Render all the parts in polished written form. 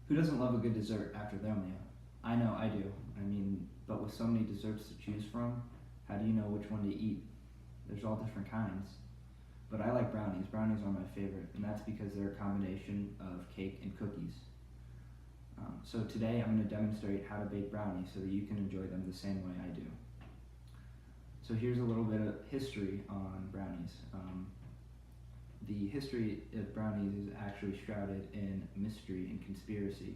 Who doesn't love a good dessert after their meal? I know I do. But with so many desserts to choose from, how do you know which one to eat? There's all different kinds. But I like brownies. Brownies are my favorite, and that's because they're a combination of cake and cookies. So today I'm going to demonstrate how to bake brownies so that you can enjoy them the same way I do. So here's a little bit of history on brownies. The history of brownies is actually shrouded in mystery and conspiracy.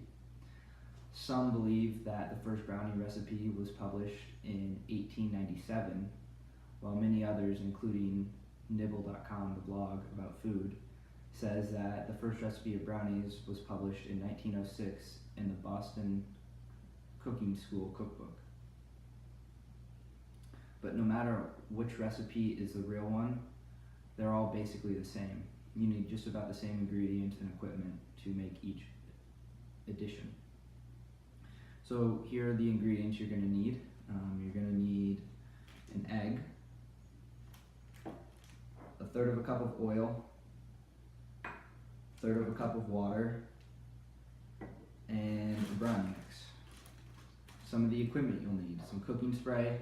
Some believe that the first brownie recipe was published in 1897, while many others, including Nibble.com, the blog about food, says that the first recipe of brownies was published in 1906 in the Boston Cooking School cookbook. But no matter which recipe is the real one, they're all basically the same. You need just about the same ingredients and equipment to make each addition. So here are the ingredients you're going to need. You're going to need an egg, a third of a cup of oil, a third of a cup of water, and a brownie mix. Some of the equipment you'll need: some cooking spray,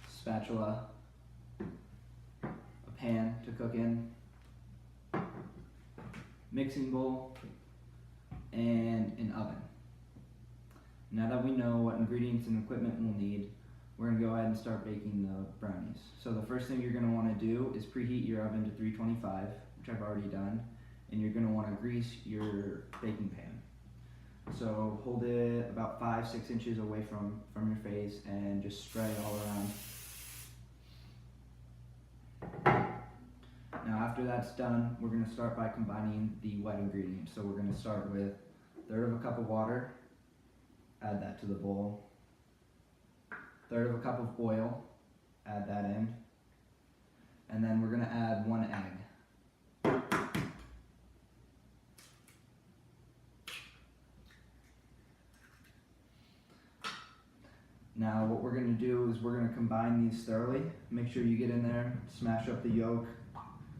spatula, a pan to cook in, mixing bowl, and an oven. Now that we know what ingredients and equipment we'll need, we're going to go ahead and start baking the brownies. So the first thing you're going to want to do is preheat your oven to 325, which I've already done, and you're going to want to grease your baking pan. So hold it about 5-6 inches away from your face and just spray all around. Now after that's done, we're going to start by combining the wet ingredients. So we're going to start with a third of a cup of water, add that to the bowl. Third of a cup of oil, add that in. And then we're going to add 1 egg. Now what we're going to do is we're going to combine these thoroughly. Make sure you get in there, smash up the yolk,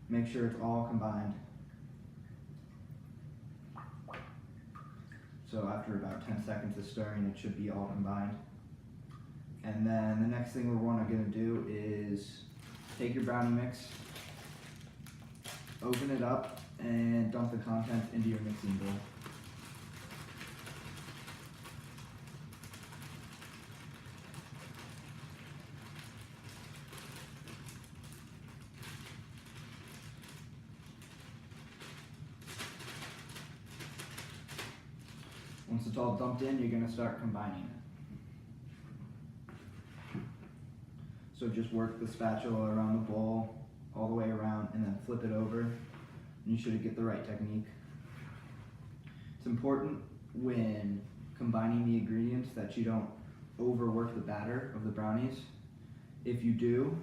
make sure it's all combined. So after about 10 seconds of stirring, it should be all combined. And then the next thing we're going to do is take your brownie mix, open it up, and dump the contents into your mixing bowl. Once it's all dumped in, you're going to start combining it. So just work the spatula around the bowl all the way around and then flip it over, and you should get the right technique. It's important when combining the ingredients that you don't overwork the batter of the brownies. If you do,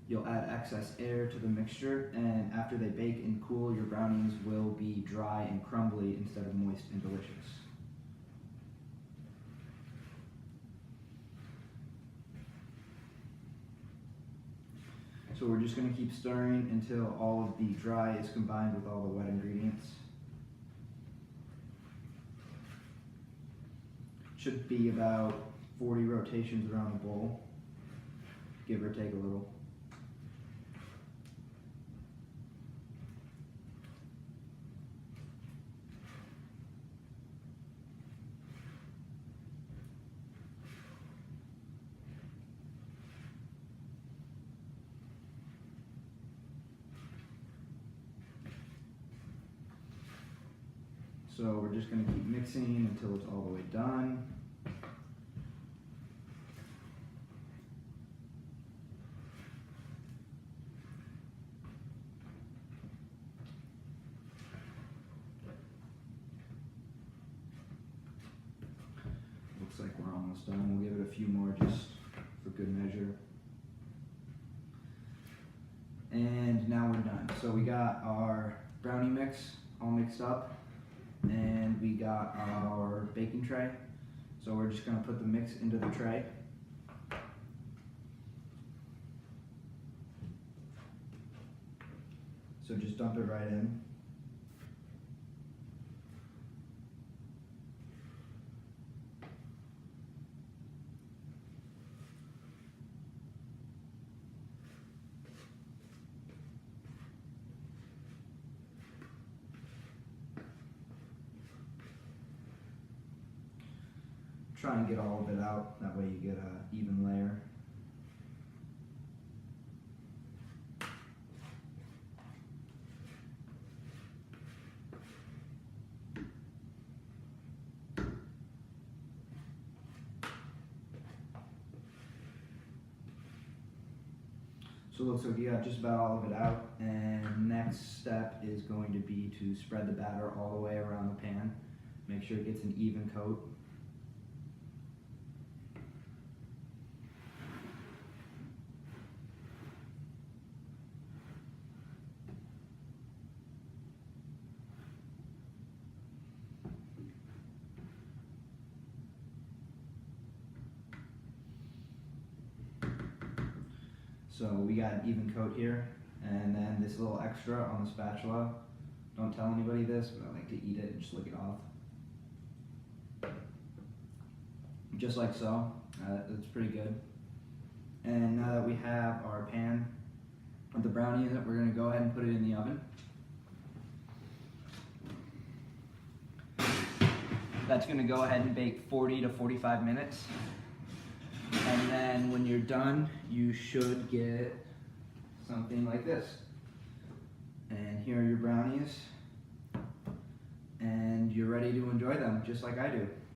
you'll add excess air to the mixture, and after they bake and cool, your brownies will be dry and crumbly instead of moist and delicious. So we're just going to keep stirring until all of the dry is combined with all the wet ingredients. Should be about 40 rotations around the bowl, give or take a little. So we're just going to keep mixing until it's all the way done. Looks like we're almost done. We'll give it a few more just for good measure. And now we're done. So we got our brownie mix all mixed up, and we got our baking tray. So we're just going to put the mix into the tray. So just dump it right in. try and get all of it out. That way you get an even layer. So it looks like you got just about all of it out, and next step is going to be to spread the batter all the way around the pan. Make sure it gets an even coat. So we got an even coat here, and then this little extra on the spatula. Don't tell anybody this, but I like to eat it and just lick it off. Just like so. That's pretty good. And now that we have our pan with the brownie in it, we're going to go ahead and put it in the oven. That's going to go ahead and bake 40 to 45 minutes. And then when you're done, you should get something like this. And here are your brownies. And you're ready to enjoy them, just like I do.